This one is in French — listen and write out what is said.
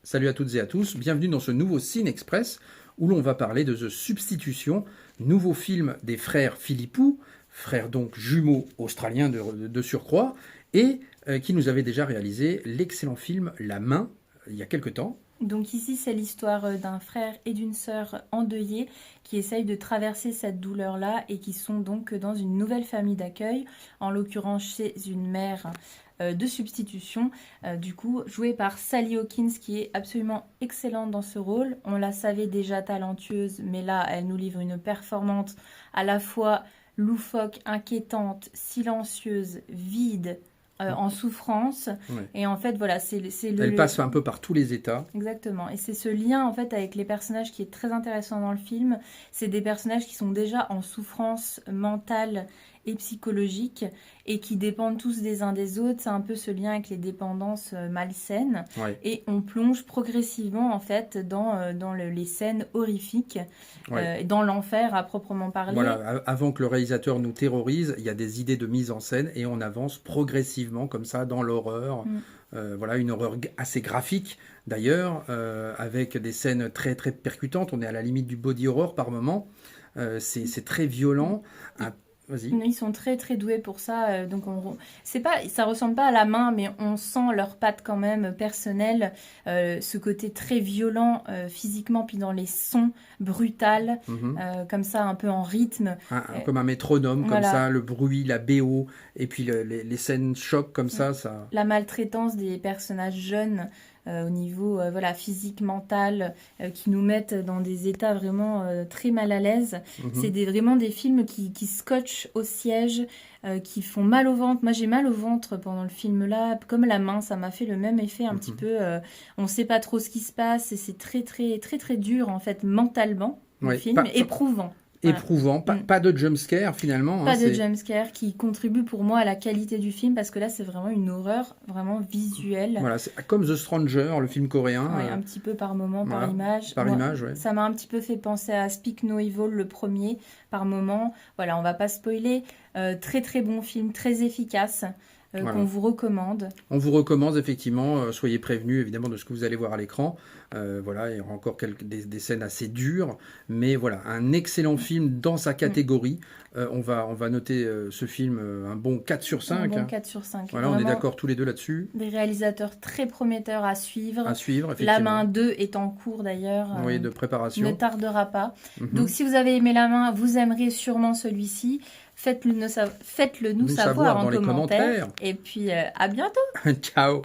Salut à toutes et à tous, bienvenue dans ce nouveau Cine Express où l'on va parler de The Substitution, nouveau film des frères Philippou, frères donc jumeaux australiens de surcroît, et qui nous avait déjà réalisé l'excellent film La Main il y a quelque temps. Donc ici, c'est l'histoire d'un frère et d'une sœur endeuillés qui essayent de traverser cette douleur-là et qui sont donc dans une nouvelle famille d'accueil, en l'occurrence chez une mère de substitution, du coup jouée par Sally Hawkins qui est absolument excellente dans ce rôle. On la savait déjà talentueuse, mais là, elle nous livre une performance à la fois loufoque, inquiétante, silencieuse, vide, en souffrance. Ouais. Et en fait, voilà, c'est Elle passe un peu par tous les états. Exactement. Et c'est ce lien en fait avec les personnages qui est très intéressant dans le film. C'est des personnages qui sont déjà en souffrance mentale et psychologique et qui dépendent tous des uns des autres. C'est un peu ce lien avec les dépendances malsaines. Ouais. Et on plonge progressivement en fait dans les scènes horrifiques, Ouais. dans l'enfer à proprement parler. Voilà, avant que le réalisateur nous terrorise, il y a des idées de mise en scène et on avance progressivement comme ça dans l'horreur. Voilà, une horreur assez graphique d'ailleurs, avec des scènes très très percutantes. On est à la limite du body horror par moment. C'est très violent. Vas-y. Ils sont très très doués pour ça, donc c'est pas, ça ressemble pas à La Main, mais on sent leurs pattes quand même personnelles, ce côté très violent physiquement, puis dans les sons brutals, comme ça un peu en rythme. Comme un métronome, comme Voilà. ça, le bruit, la BO, et puis les scènes choc comme ça. La maltraitance des personnages jeunes au niveau voilà, physique, mental, qui nous mettent dans des états vraiment très mal à l'aise. C'est vraiment des films qui scotchent au siège, qui font mal au ventre. Moi, j'ai mal au ventre pendant le film là, comme La Main, ça m'a fait le même effet un petit peu. On ne sait pas trop ce qui se passe et c'est très, très, très, très dur en fait, mentalement, le film, éprouvant. Voilà. Éprouvant, pas de jumpscare finalement. Pas de jumpscare qui contribue pour moi à la qualité du film parce que là c'est vraiment une horreur vraiment visuelle. Voilà, c'est comme The Stranger, le film coréen. Ouais, un petit peu par moment, voilà, par image. Par image, ouais. Ça m'a un petit peu fait penser à Speak No Evil, le premier, par moment. Voilà, on va pas spoiler. Très très bon film, très efficace. Voilà. Qu'on vous recommande. On vous recommande effectivement, soyez prévenus évidemment de ce que vous allez voir à l'écran. Voilà, il y aura encore des scènes assez dures, mais voilà, un excellent film dans sa catégorie. On va noter ce film un bon 4 sur 5. Un bon 4 sur 5. Voilà, on est d'accord tous les deux là-dessus. Des réalisateurs très prometteurs à suivre. À suivre, effectivement. La Main 2 est en cours d'ailleurs. Oui, de préparation. Ne tardera pas. Donc si vous avez aimé La Main, vous aimerez sûrement celui-ci. Faites-le nous savoir en commentaire. Et puis à bientôt. Ciao.